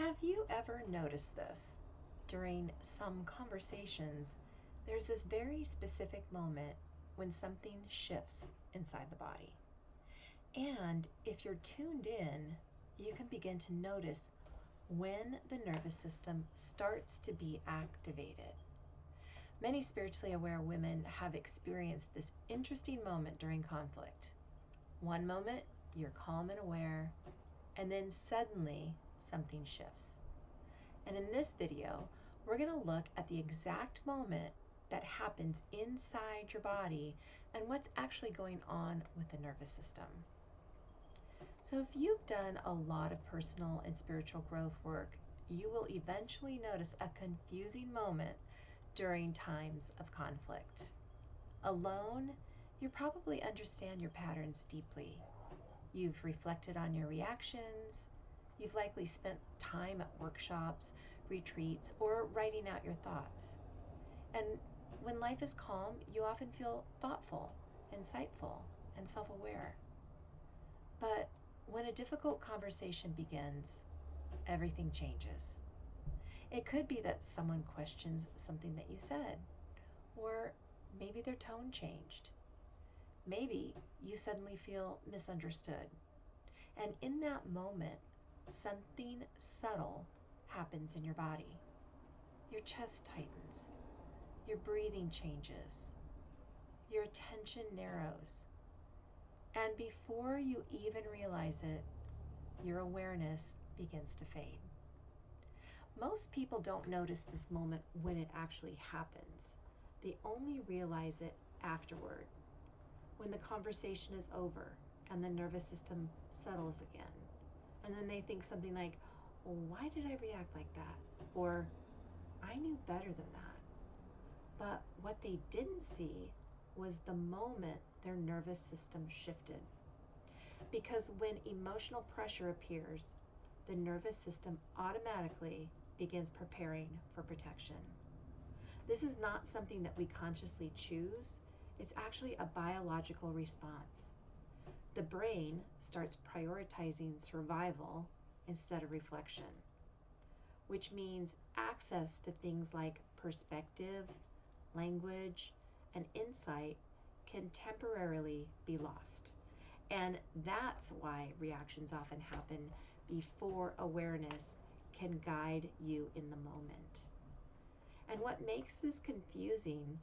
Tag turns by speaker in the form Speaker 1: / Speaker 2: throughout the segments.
Speaker 1: Have you ever noticed this? During some conversations, there's this very specific moment when something shifts inside the body. And if you're tuned in, you can begin to notice when the nervous system starts to be activated. Many spiritually aware women have experienced this interesting moment during conflict. One moment, you're calm and aware, and then suddenly something shifts. And in this video, we're going to look at the exact moment that happens inside your body and what's actually going on with the nervous system. So if you've done a lot of personal and spiritual growth work, you will eventually notice a confusing moment during times of conflict. Alone, you probably understand your patterns deeply. You've reflected on your reactions. You've likely spent time at workshops, retreats, or writing out your thoughts. And when life is calm, you often feel thoughtful, insightful, and self-aware. But when a difficult conversation begins, everything changes. It could be that someone questions something that you said, or maybe their tone changed. Maybe you suddenly feel misunderstood. And in that moment, something subtle happens in your body. Your chest tightens, your breathing changes, your attention narrows, and before you even realize it, your awareness begins to fade. Most people don't notice this moment when it actually happens. They only realize it afterward, when the conversation is over and the nervous system settles again. And then they think something like, well, why did I react like that? Or, I knew better than that. But what they didn't see was the moment their nervous system shifted. Because when emotional pressure appears, the nervous system automatically begins preparing for protection. This is not something that we consciously choose. It's actually a biological response. The brain starts prioritizing survival instead of reflection, which means access to things like perspective, language, and insight can temporarily be lost. And that's why reactions often happen before awareness can guide you in the moment. And what makes this confusing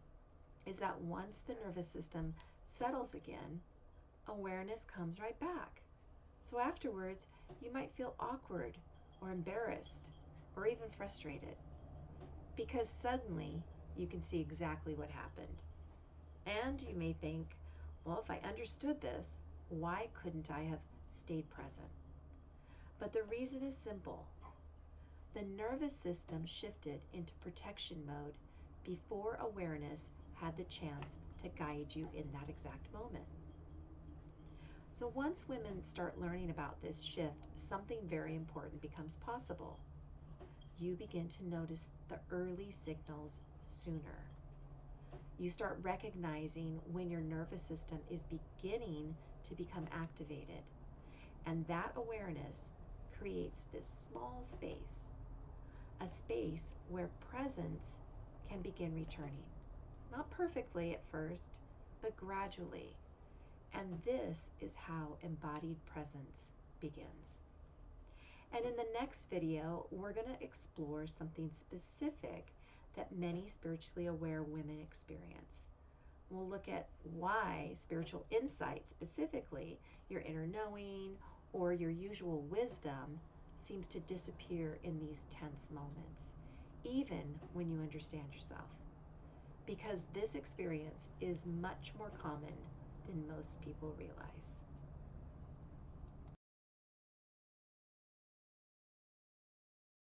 Speaker 1: is that once the nervous system settles again, awareness comes right back. So afterwards, you might feel awkward or embarrassed or even frustrated because suddenly you can see exactly what happened. And you may think, well, if I understood this, why couldn't I have stayed present? But the reason is simple. The nervous system shifted into protection mode before awareness had the chance to guide you in that exact moment. So once women start learning about this shift, something very important becomes possible. You begin to notice the early signals sooner. You start recognizing when your nervous system is beginning to become activated. And that awareness creates this small space, a space where presence can begin returning. Not perfectly at first, but gradually. And this is how embodied presence begins. And in the next video, we're going to explore something specific that many spiritually aware women experience. We'll look at why spiritual insight, specifically your inner knowing or your usual wisdom, seems to disappear in these tense moments, even when you understand yourself. Because this experience is much more common than most people realize.